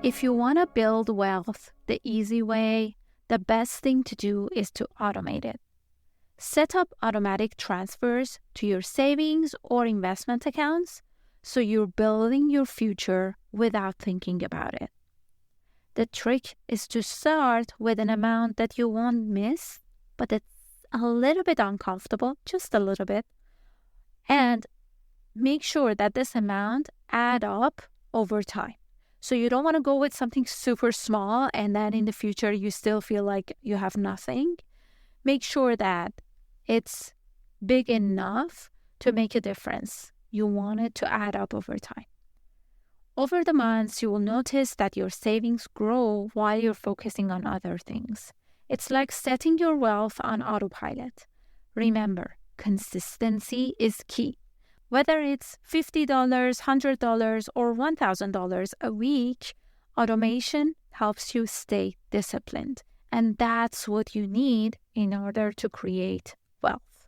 If you want to build wealth the easy way, the best thing to do is to automate it. Set up automatic transfers to your savings or investment accounts so you're building your future without thinking about it. The trick is to start with an amount that you won't miss, but it's a little bit uncomfortable, just a little bit, and make sure that this amount add up over time. So you don't want to go with something super small and then in the future you still feel like you have nothing. Make sure that it's big enough to make a difference. You want it to add up over time. Over the months, you will notice that your savings grow while you're focusing on other things. It's like setting your wealth on autopilot. Remember, consistency is key. Whether it's $50, $100, or $1,000 a week, automation helps you stay disciplined. And that's what you need in order to create wealth.